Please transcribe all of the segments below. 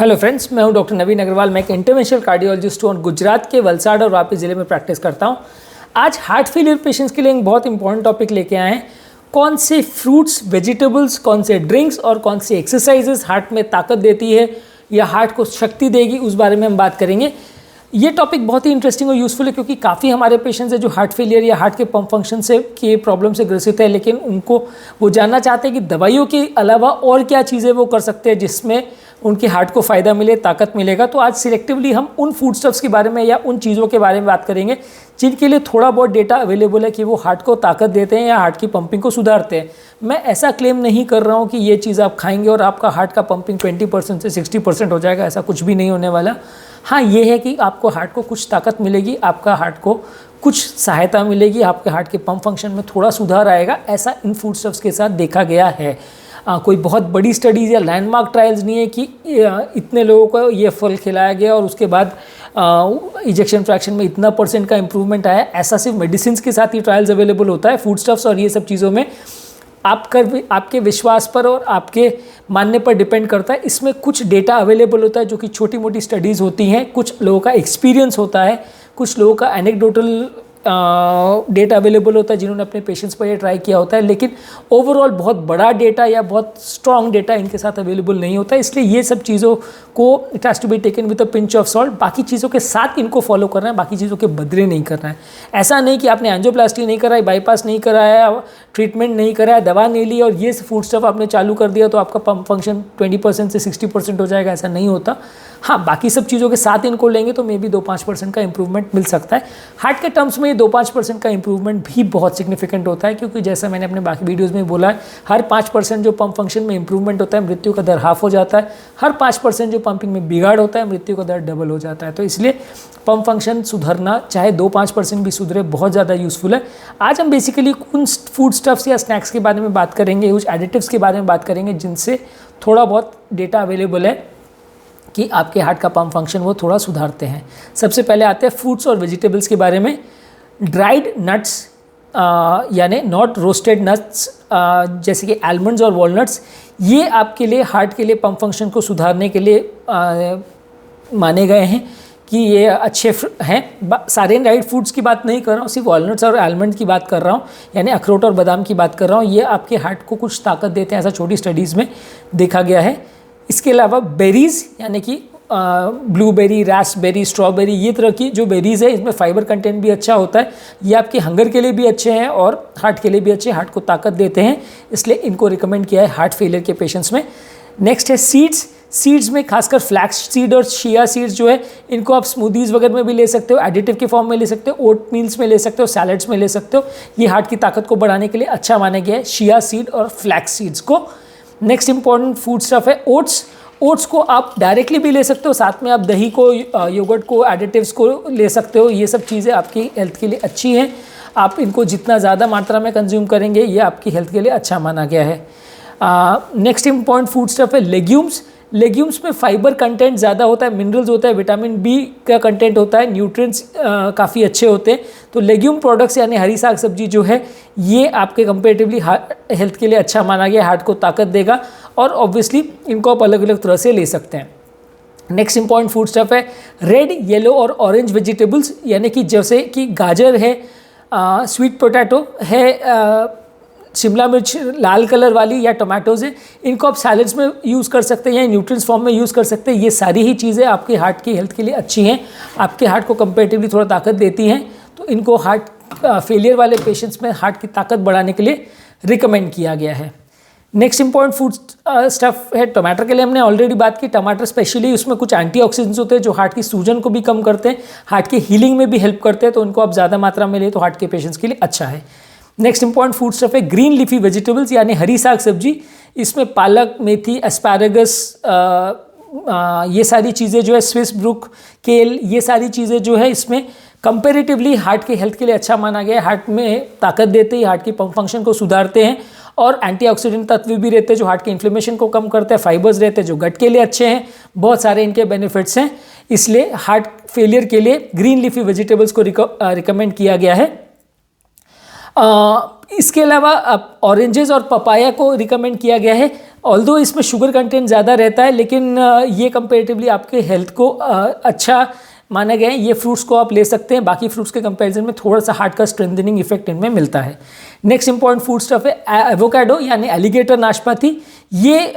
Hello friends, मैं हूं doctor नवीन अग्रवाल। मैं एक इंटरवेंशनल कार्डियोलॉजिस्ट हूं और गुजरात के वलसाड़ और वापी ज़िले में प्रैक्टिस करता हूं। आज हार्ट फेलियर पेशेंट्स के लिए एक बहुत इंपॉर्टेंट टॉपिक लेके आए हैं। कौन से फ्रूट्स, वेजिटेबल्स, कौन से ड्रिंक्स और कौन सी एक्सरसाइजेस हार्ट में ताकत देती है या हार्ट को शक्ति देगी, उस बारे में हम बात करेंगे। ये टॉपिक बहुत ही इंटरेस्टिंग और यूज़फुल है क्योंकि काफ़ी हमारे पेशेंट्स हैं जो हार्ट फेलियर या हार्ट के पंप फंक्शन से के प्रॉब्लम से ग्रसित है, लेकिन उनको वो जानना चाहते हैं कि दवाइयों के अलावा और क्या चीज़ें वो कर सकते हैं जिसमें उनके हार्ट को फ़ायदा मिले, ताकत मिलेगा। तो आज सिलेक्टिवली हम उन फूड स्टफ्स के बारे में या उन चीज़ों के बारे में बात करेंगे जिनके लिए थोड़ा बहुत डेटा अवेलेबल है कि वो हार्ट को ताकत देते हैं या हार्ट की पंपिंग को सुधारते हैं। मैं ऐसा क्लेम नहीं कर रहा हूँ कि ये चीज़ आप खाएंगे और आपका हार्ट का पंपिंग 20% से 60% हो जाएगा, ऐसा कुछ भी नहीं होने वाला। हाँ, ये है कि आपको हार्ट को कुछ ताकत मिलेगी, आपका हार्ट को कुछ सहायता मिलेगी, आपके हार्ट के पंप फंक्शन में थोड़ा सुधार आएगा। ऐसा इन फूड स्टफ्स के साथ देखा गया है। कोई बहुत बड़ी स्टडीज़ या लैंडमार्क ट्रायल्स नहीं है कि इतने लोगों को ये फल खिलाया गया और उसके बाद इजेक्शन फ्रैक्शन में इतना % का इंप्रूवमेंट आया। ऐसा सिर्फ मेडिसिन के साथ ही ट्रायल्स अवेलेबल होता है। फूड स्टफ्स और ये सब चीज़ों में आपके विश्वास पर और आपके मानने पर डिपेंड करता है। इसमें कुछ डेटा अवेलेबल होता है जो कि छोटी मोटी स्टडीज़ होती हैं, कुछ लोगों का एक्सपीरियंस होता है, कुछ लोगों का एनेक्डोटल डेटा अवेलेबल होता है जिन्होंने अपने पेशेंट्स पर ये ट्राई किया होता है, लेकिन ओवरऑल बहुत बड़ा डेटा या बहुत स्ट्रॉन्ग डेटा इनके साथ अवेलेबल नहीं होता है। इसलिए ये सब चीज़ों को it has to be taken with a pinch of salt. बाकी चीज़ों के साथ इनको फॉलो करना है, बाकी चीज़ों के बदले नहीं करना है। ऐसा नहीं कि आपने एंजियोप्लास्टी नहीं कराई, बाईपास नहीं कराया, ट्रीटमेंट नहीं कराया, दवा नहीं ली और ये फूड स्टफ आपने चालू कर दिया तो आपका पंप फंक्शन 20% से 60% हो जाएगा, ऐसा नहीं होता। हाँ, बाकी सब चीज़ों के साथ इनको लेंगे तो मे बी 2-5% का इंप्रूवमेंट मिल सकता है। हार्ट के टर्म्स में 2-5% का इंप्रूवमेंट भी बहुत सिग्निफिकेंट होता है क्योंकि जैसा मैंने अपने बाकी वीडियोस में बोला है, हर 5% जो पंप फंक्शन में इंप्रूवमेंट होता है, मृत्यु का दर हाफ हो जाता है। हर 5% जो पंपिंग में बिगाड़ होता है, मृत्यु का दर डबल हो जाता है। तो इसलिए पंप फंक्शन सुधरना, चाहे 2-5% भी सुधरे, बहुत ज़्यादा यूज़फुल है। आज हम बेसिकली उन फूड स्टफ्स या स्नैक्स के बारे में बात करेंगे, कुछ एडिटिव्स के बारे में बात करेंगे जिनसे थोड़ा बहुत डेटा अवेलेबल है कि आपके हार्ट का पंप फंक्शन वो थोड़ा सुधारते हैं। सबसे पहले आते हैं फ्रूट्स और वेजिटेबल्स के बारे में। ड्राइड नट्स यानी नॉट रोस्टेड नट्स जैसे कि आलमंड्स और वॉलनट्स, ये आपके लिए हार्ट के लिए पंप फंक्शन को सुधारने के लिए माने गए हैं कि ये अच्छे हैं। सारे ड्राइड फूड्स की बात नहीं कर रहा हूँ, सिर्फ वॉलनट्स और आलमंड की बात कर रहा हूँ, यानी अखरोट और बादाम की बात कर रहा हूँ। ये आपके हार्ट को कुछ ताकत देते हैं, ऐसा छोटी स्टडीज़ में देखा गया है। इसके अलावा बेरीज़ यानी कि ब्लूबेरी, रास्पबेरी, स्ट्रॉबेरी, ये तरह की जो बेरीज़ है इसमें फाइबर कंटेंट भी अच्छा होता है। ये आपके हंगर के लिए भी अच्छे हैं और हार्ट के लिए भी अच्छे हैं, हार्ट को ताकत देते हैं, इसलिए इनको रिकमेंड किया है हार्ट फेलियर के पेशेंट्स में। नेक्स्ट है सीड्स में खासकर फ्लैक्स सीड और शिया सीड्स जो है, इनको आप स्मूदीज़ वगैरह में भी ले सकते हो, एडिटिव के फॉर्म में ले सकते हो, ओट मील्स में ले सकते हो, सैलड्स में ले सकते हो। ये हार्ट की ताकत को बढ़ाने के लिए अच्छा माना गया है शिया सीड और फ्लैक्स सीड्स को। नेक्स्ट इंपॉर्टेंट फूड स्टफ है ओट्स को आप डायरेक्टली भी ले सकते हो, साथ में आप दही को, योगर्ट को, एडिटिव्स को ले सकते हो। ये सब चीज़ें आपकी हेल्थ के लिए अच्छी हैं। आप इनको जितना ज़्यादा मात्रा में कंज्यूम करेंगे ये आपकी हेल्थ के लिए अच्छा माना गया है। नेक्स्ट इंपॉर्टेंट फूड स्टफ है लेग्यूम्स में फाइबर कंटेंट ज़्यादा होता है, मिनरल्स होता है, विटामिन बी का कंटेंट होता है, न्यूट्रिएंट्स काफ़ी अच्छे होते हैं। तो लेग्यूम प्रोडक्ट्स यानी हरी साग सब्जी जो है ये आपके कंपेरेटिवली हेल्थ के लिए अच्छा माना गया, हार्ट को ताकत देगा और ऑब्वियसली इनको आप अलग अलग तरह से ले सकते हैं। नेक्स्ट इंपॉर्टेंट फूड स्टफ है रेड, येलो और ऑरेंज वेजिटेबल्स, यानी कि जैसे कि गाजर है, स्वीट पोटैटो है, शिमला मिर्च लाल कलर वाली या टोमेटोज़ है, इनको आप सैलड्स में यूज़ कर सकते हैं या न्यूट्रिएंट्स फॉर्म में यूज़ कर सकते हैं। ये सारी ही चीज़ें आपके हार्ट की हेल्थ के लिए अच्छी हैं, आपके हार्ट को कंपेरेटिवली थोड़ा ताकत देती हैं। तो इनको हार्ट फेलियर वाले पेशेंट्स में हार्ट की ताकत बढ़ाने के लिए रिकमेंड किया गया है। नेक्स्ट इंपॉर्टेंट फूड स्टफ है टमाटर के लिए हमने ऑलरेडी बात की। टमाटर स्पेशली उसमें कुछ एंटीऑक्सीडेंट्स होते हैं जो हार्ट की सूजन को भी कम करते हैं, हार्ट की हीलिंग में भी हेल्प करते हैं, तो उनको आप ज़्यादा मात्रा में लें तो हार्ट के पेशेंट्स के लिए अच्छा है। नेक्स्ट इंपॉर्टेंट फूड स्टफ है ग्रीन लीफी वेजिटेबल्स यानी हरी साग सब्जी। इसमें पालक, मेथी, एस्पैरागस, ये सारी चीज़ें जो है, स्विस ब्रुक, केल, ये सारी चीज़ें जो है इसमें कंपैरेटिवली हार्ट के हेल्थ के लिए अच्छा माना गया है। हार्ट में ताकत देते हैं, हार्ट की पंप फंक्शन को सुधारते हैं और एंटीऑक्सीडेंट तत्व भी रहते हैं जो हार्ट के इन्फ्लेमेशन को कम करते हैं, फाइबर्स रहते हैं जो गट के लिए अच्छे हैं, बहुत सारे इनके बेनिफिट्स हैं। इसलिए हार्ट फेलियर के लिए ग्रीन लीफी वेजिटेबल्स को रिकमेंड किया गया है। इसके अलावा ऑरेंजेस और पपाया को रिकमेंड किया गया है। ऑल्दो इसमें शुगर कंटेंट ज़्यादा रहता है, लेकिन ये कंपेरेटिवली आपके हेल्थ को अच्छा माना गया है। ये फ्रूट्स को आप ले सकते हैं, बाकी फ्रूट्स के कंपैरिजन में थोड़ा सा हार्ट का स्ट्रेंथनिंग इफेक्ट इनमें मिलता है। नेक्स्ट इंपॉर्टेंट फूड स्टफ है एवोकाडो यानी एलिगेटर नाशपाती। ये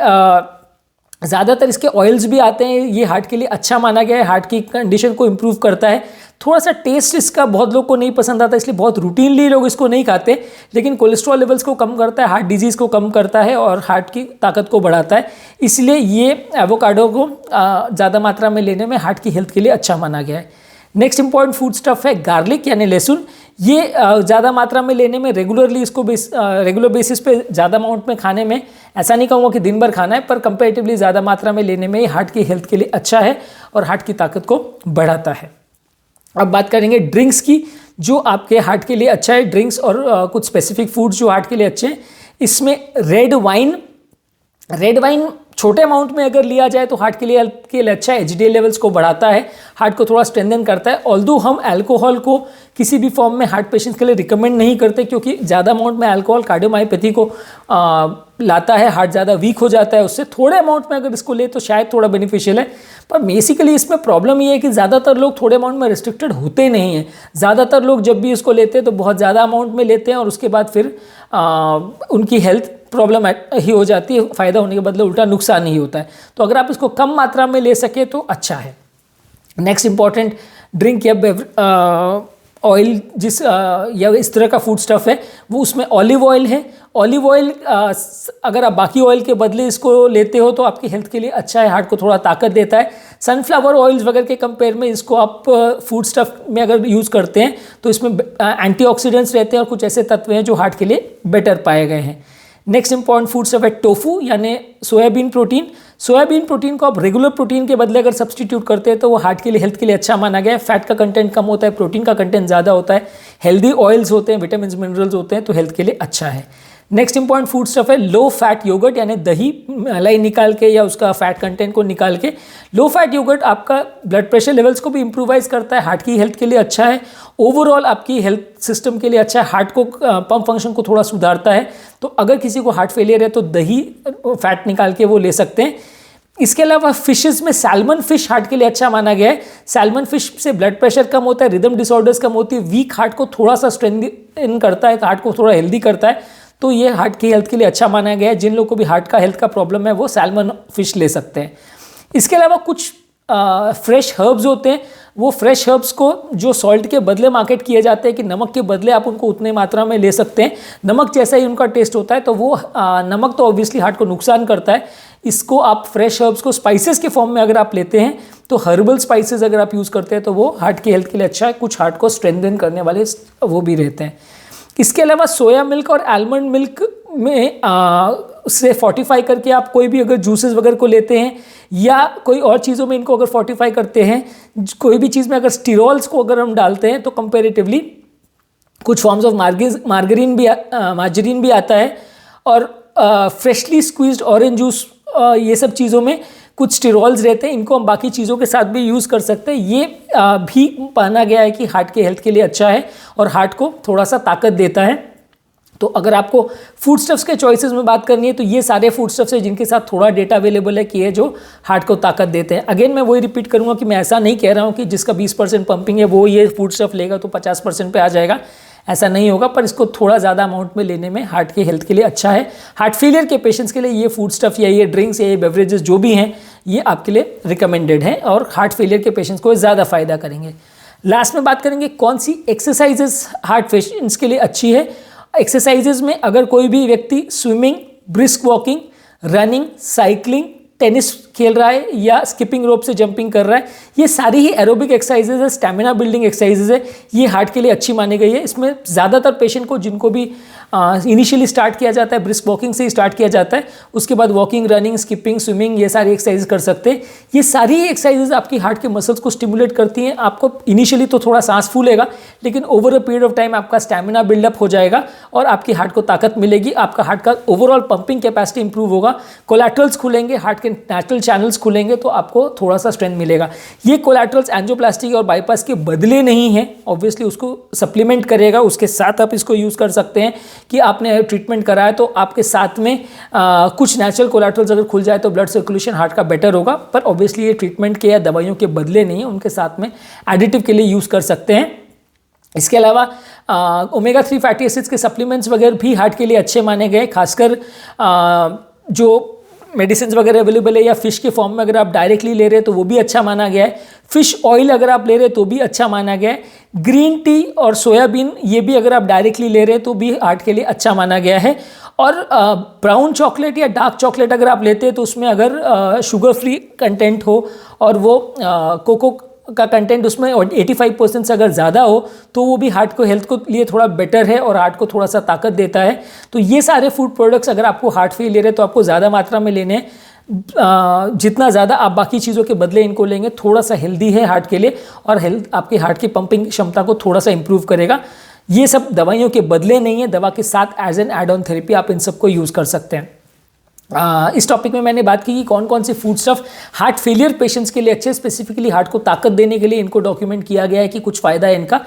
ज़्यादातर इसके ऑयल्स भी आते हैं, ये हार्ट के लिए अच्छा माना गया है, हार्ट की कंडीशन को इम्प्रूव करता है। थोड़ा सा टेस्ट इसका बहुत लोग को नहीं पसंद आता, इसलिए बहुत रूटीनली लोग इसको नहीं खाते, लेकिन कोलेस्ट्रॉल लेवल्स को कम करता है, हार्ट डिजीज़ को कम करता है और हार्ट की ताकत को बढ़ाता है। इसलिए ये एवोकाडो को ज़्यादा मात्रा में लेने में हार्ट की हेल्थ के लिए अच्छा माना गया है। नेक्स्ट इंपॉर्टेंट फूड स्टफ है गार्लिक यानी लहसुन। ये ज़्यादा मात्रा में लेने में, रेगुलरली इसको रेगुलर बेसिस पे ज़्यादा अमाउंट में खाने में, ऐसा नहीं कहूँगा कि दिन भर खाना है, पर कंपैरेटिवली ज़्यादा मात्रा में लेने में ये हार्ट की हेल्थ के लिए अच्छा है और हार्ट की ताकत को बढ़ाता है। अब बात करेंगे ड्रिंक्स की, जो आपके हार्ट के लिए अच्छा है। ड्रिंक्स और कुछ स्पेसिफिक फूड्स जो हार्ट के लिए अच्छे हैं, इसमें रेड वाइन छोटे अमाउंट में अगर लिया जाए तो हार्ट के लिए अच्छा है, HDL लेवल्स को बढ़ाता है, हार्ट को थोड़ा स्ट्रेंथन करता है। ऑल्दो हम अल्कोहल को किसी भी फॉर्म में हार्ट पेशेंट्स के लिए रिकमेंड नहीं करते, क्योंकि ज़्यादा अमाउंट में अल्कोहल कार्डियोमायोपैथी को लाता है, हार्ट ज़्यादा वीक हो जाता है उससे। थोड़े अमाउंट में अगर इसको ले तो शायद थोड़ा बेनिफिशियल है, पर बेसिकली इसमें प्रॉब्लम ये है कि ज़्यादातर लोग थोड़े अमाउंट में रिस्ट्रिक्टेड होते नहीं हैं। ज़्यादातर लोग जब भी इसको लेते हैं तो बहुत ज़्यादा अमाउंट में लेते हैं और उसके बाद फिर उनकी हेल्थ प्रॉब्लम ही हो जाती है, फ़ायदा होने के बदले उल्टा नुकसान ही होता है। तो अगर आप इसको कम मात्रा में ले सके तो अच्छा है। नेक्स्ट इंपॉर्टेंट ड्रिंक या ऑयल या इस तरह का फूड स्टफ है, वो उसमें ऑलिव ऑयल है। ऑलिव ऑयल अगर आप बाकी ऑयल के बदले इसको लेते हो तो आपकी हेल्थ के लिए अच्छा है, हार्ट को थोड़ा ताकत देता है। सनफ्लावर ऑयल्स वगैरह के कंपेयर में इसको आप फूड स्टफ में अगर यूज़ करते हैं तो इसमें एंटीऑक्सीडेंट्स रहते हैं और कुछ ऐसे तत्व हैं जो हार्ट के लिए बेटर पाए गए हैं। नेक्स्ट इंपॉर्टेंट फूड स्टफ है टोफू यानी सोयाबीन प्रोटीन। सोयाबीन प्रोटीन को आप रेगुलर प्रोटीन के बदले अगर सब्सटीट्यूट करते हैं तो वो हार्ट के लिए, हेल्थ के लिए अच्छा माना गया है। फैट का कंटेंट कम होता है, प्रोटीन का कंटेंट ज़्यादा होता है, हेल्दी ऑयल्स होते हैं, विटामिन मिनरल्स होते हैं, तो हेल्थ के लिए अच्छा है। नेक्स्ट इंपॉर्टेंट फूड स्टफ है लो फैट योगर्ट यानी दही मलाई निकाल के या उसका फैट कंटेंट को निकाल के। लो फैट योगर्ट आपका ब्लड प्रेशर लेवल्स को भी इम्प्रूवाइज करता है, हार्ट की हेल्थ के लिए अच्छा है, ओवरऑल आपकी हेल्थ सिस्टम के लिए अच्छा है, हार्ट को पंप फंक्शन को थोड़ा सुधारता है। तो अगर किसी को हार्ट फेलियर है तो दही फैट निकाल के वो ले सकते हैं। इसके अलावा फिशेस में सैल्मन फिश हार्ट के लिए अच्छा माना गया है। सैल्मन फिश से ब्लड प्रेशर कम होता है, रिदम डिसऑर्डर्स कम होती है, वीक हार्ट को थोड़ा सा स्ट्रेंथन करता है, हार्ट को थोड़ा हेल्दी करता है, तो ये हार्ट की हेल्थ के लिए अच्छा माना गया है। जिन लोगों को भी हार्ट का हेल्थ का प्रॉब्लम है वो सैल्मन फिश ले सकते हैं। इसके अलावा कुछ फ्रेश हर्ब्स होते हैं, वो फ्रेश हर्ब्स को जो सॉल्ट के बदले मार्केट किए जाते हैं कि नमक के बदले आप उनको उतने मात्रा में ले सकते हैं, नमक जैसा ही उनका टेस्ट होता है, तो वो नमक तो ऑब्वियसली हार्ट को नुकसान करता है। इसको आप फ्रेश हर्ब्स को स्पाइसेस के फॉर्म में अगर आप लेते हैं तो हर्बल स्पाइसेस अगर आप यूज़ करते हैं तो वो हार्ट की हेल्थ के लिए अच्छा है। कुछ हार्ट को स्ट्रेंथन करने वाले वो भी रहते हैं। इसके अलावा सोया मिल्क और आलमंड मिल्क में से फोर्टिफाई करके आप कोई भी अगर जूसेस वगैरह को लेते हैं या कोई और चीज़ों में इनको अगर फोर्टिफाई करते हैं, कोई भी चीज़ में अगर स्टीरोल्स को अगर हम डालते हैं तो कंपेरेटिवली कुछ फॉर्म्स ऑफ मार्जरीन भी आता है, और फ्रेशली स्क्वीज्ड ऑरेंज जूस ये सब चीज़ों में कुछ स्टीरोल्स रहते हैं, इनको हम बाकी चीज़ों के साथ भी यूज़ कर सकते हैं। ये भी माना गया है कि हार्ट के हेल्थ के लिए अच्छा है और हार्ट को थोड़ा सा ताकत देता है। तो अगर आपको फूड स्टफ्स के चॉइसेस में बात करनी है तो ये सारे फूड स्टफ्स हैं जिनके साथ थोड़ा डेटा अवेलेबल है कि ये जो हार्ट को ताकत देते हैं। अगेन मैं वही रिपीट करूँगा कि मैं ऐसा नहीं कह रहा हूँ कि जिसका 20% पंपिंग है वो ये फूड स्टफ लेगा तो 50% पे आ जाएगा, ऐसा नहीं होगा, पर इसको थोड़ा ज़्यादा अमाउंट में लेने में हार्ट के हेल्थ के लिए अच्छा है। हार्ट फेलियर के पेशेंट्स के लिए ये फूड स्टफ या ये ड्रिंक्स या ये बेवरेजेस जो भी हैं ये आपके लिए रिकमेंडेड हैं और हार्ट फेलियर के पेशेंट्स को ज़्यादा फ़ायदा करेंगे। लास्ट में बात करेंगे कौन सी एक्सरसाइजेस हार्ट पेशेंट्स के लिए अच्छी है। एक्सरसाइजेज में अगर कोई भी व्यक्ति swimming, brisk walking, running, cycling, tennis खेल रहा है या स्किपिंग रोप से जंपिंग कर रहा है, ये सारी ही एरोबिक एक्सरसाइजेज है, स्टैमिना बिल्डिंग एक्सरसाइजेज है, ये हार्ट के लिए अच्छी मानी गई है। इसमें ज़्यादातर पेशेंट को जिनको भी इनिशियली स्टार्ट किया जाता है ब्रिस्क वॉकिंग से ही स्टार्ट किया जाता है, उसके बाद वॉकिंग, रनिंग, स्किपिंग, स्विमिंग ये सारी एक्सरसाइज कर सकते हैं। ये सारी एक्सरसाइजेज आपकी हार्ट के मसल्स को स्टिमुलेट करती हैं। आपको इनिशियली तो थोड़ा सांस फूलेगा, लेकिन over a period of time आपका स्टैमिना बिल्डअप हो जाएगा और आपकी हार्ट को ताकत मिलेगी, आपका हार्ट का ओवरऑल पंपिंग कैपेसिटी इंप्रूव होगा, कोलैटरल्स खुलेंगे, हार्ट के नेचुरल चैनल्स खुलेंगे तो आपको थोड़ा सा स्ट्रेंथ मिलेगा। ये कोलैटरल्स एंजियोप्लास्टी और बाईपास के बदले नहीं है, ऑब्वियसली उसको सप्लीमेंट करेगा, उसके साथ आप इसको यूज़ कर सकते हैं कि आपने ट्रीटमेंट कराया तो आपके साथ में कुछ नेचुरल कोलैटरल्स अगर खुल जाए तो ब्लड सर्कुलेशन हार्ट का बेटर होगा, पर ऑब्वियसली ये ट्रीटमेंट के या दवाइयों के बदले नहीं है, उनके साथ में एडिटिव के लिए यूज़ कर सकते हैं। इसके अलावा ओमेगा 3 फैटी एसिड्स के सप्लीमेंट्स वगैरह भी हार्ट के लिए अच्छे माने गए, खासकर जो मेडिसिन वगैरह अवेलेबल है या फिश के फॉर्म में अगर आप डायरेक्टली ले रहे हैं तो वो भी अच्छा माना गया है। फिश ऑयल अगर आप ले रहे हैं तो भी अच्छा माना गया है। ग्रीन टी और सोयाबीन ये भी अगर आप डायरेक्टली ले रहे हैं तो भी हार्ट के लिए अच्छा माना गया है। और ब्राउन चॉकलेट या डार्क चॉकलेट अगर आप लेते हैं तो उसमें अगर शुगर फ्री कंटेंट हो और वो कोको का कंटेंट उसमें 85% से अगर ज़्यादा हो तो वो भी हार्ट को हेल्थ को लिए थोड़ा बेटर है और हार्ट को थोड़ा सा ताकत देता है। तो ये सारे फूड प्रोडक्ट्स अगर आपको हार्ट फेलियर है तो आपको ज़्यादा मात्रा में लेने हैं, जितना ज़्यादा आप बाकी चीज़ों के बदले इनको लेंगे थोड़ा सा हेल्दी है हार्ट के लिए और हेल्थ आपके हार्ट की पंपिंग क्षमता को थोड़ा सा इंप्रूव करेगा। ये सब दवाइयों के बदले नहीं है, दवा के साथ as an add on therapy आप इन सबको यूज़ कर सकते हैं। इस टॉपिक में मैंने बात की कि कौन कौन से food stuff heart failure patients के लिए अच्छे, स्पेसिफिकली हार्ट को ताकत देने के लिए इनको डॉक्यूमेंट किया गया है कि कुछ फ़ायदा है इनका।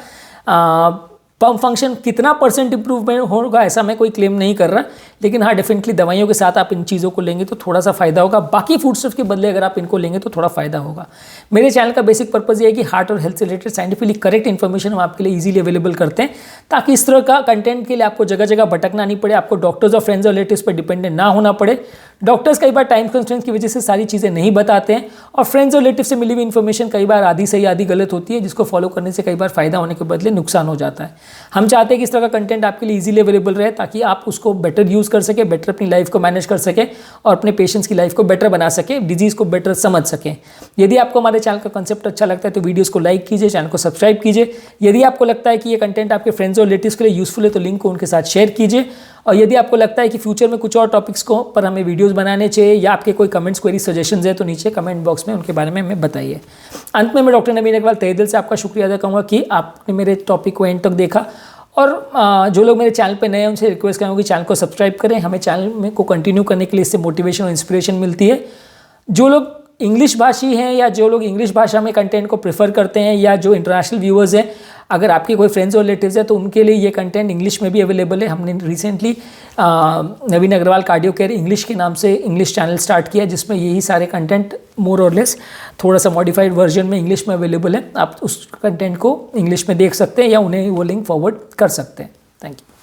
पंप फंक्शन कितना % इंप्रूवमेंट होगा ऐसा मैं कोई क्लेम नहीं कर रहा, लेकिन हाँ डेफिनेटली दवाइयों के साथ आप इन चीज़ों को लेंगे तो थोड़ा सा फायदा होगा। बाकी फूड स्टफ के बदले अगर आप इनको लेंगे तो थोड़ा फायदा होगा। मेरे चैनल का बेसिक पर्पज़ ये है कि हार्ट और हेल्थ से रिलेटेड साइंटिफिकली करेक्ट इन्फॉर्मेशन हम आपके लिए ईजिली अवेलेबल करते हैं, ताकि इस तरह का कंटेंट के लिए आपको जगह जगह भटकना नहीं पड़े, आपको डॉक्टर्स और फ्रेंड्स और रिलेटिव्स पर डिपेंडेंट ना होना पड़े। डॉक्टर्स कई बार टाइम कंस्ट्रेंट्स की वजह से सारी चीज़ें नहीं बताते हैं और फ्रेंड्स और रिलेटिव से मिली हुई इन्फॉर्मेशन कई बार आधी सही आधी गलत होती है, जिसको फॉलो करने से कई बार फायदा होने के बदले नुकसान हो जाता है। हम चाहते हैं कि इस तरह का कंटेंट आपके लिए इजीली अवेलेबल रहे, ताकि आप उसको बेटर यूज़ कर सके, बेटर अपनी लाइफ को मैनेज कर सके और अपने पेशेंट्स की लाइफ को बेटर बना सके, डिजीज़ को बेटर समझ सकें। यदि आपको हमारे चैनल का कंसेप्ट अच्छा लगता है तो वीडियोज़ को लाइक कीजिए, चैनल को सब्सक्राइब कीजिए। यदि आपको लगता है कि ये कंटेंट आपके फ्रेंड्स और रिलेटिव्स के लिए यूजफुल है तो लिंक को उनके साथ शेयर कीजिए। और यदि आपको लगता है कि फ्यूचर में कुछ और टॉपिक्स को पर हमें वीडियोस बनाने चाहिए या आपके कोई कमेंट्स क्वेरी सजेशंस है तो नीचे कमेंट बॉक्स में उनके बारे में हमें बताइए। अंत में मैं डॉक्टर नवीन अग्रवाल तहे दिल से आपका शुक्रिया अदा करूँगा कि आपने मेरे टॉपिक को एंड तक देखा। और जो लोग मेरे चैनल पे नए हैं उनसे रिक्वेस्ट करूँगा कि चैनल को सब्सक्राइब करें, हमें चैनल में को कंटिन्यू करने के लिए इससे मोटिवेशन और इंस्पिरेशन मिलती है। जो लोग इंग्लिश भाषी हैं या जो लोग इंग्लिश भाषा में कंटेंट को प्रेफर करते हैं या जो इंटरनेशनल व्यूअर्स हैं, अगर आपके कोई फ्रेंड्स और रिलेटिव्स हैं तो उनके लिए ये कंटेंट इंग्लिश में भी अवेलेबल है। हमने रिसेंटली नवीन अग्रवाल कार्डियो केयर इंग्लिश के नाम से इंग्लिश चैनल स्टार्ट किया, जिसमें यही सारे कंटेंट मोर और लेस थोड़ा सा मॉडिफाइड वर्जन में इंग्लिश में अवेलेबल है। आप उस कंटेंट को इंग्लिश में देख सकते हैं या उन्हें वो लिंक फॉरवर्ड कर सकते हैं। Thank you.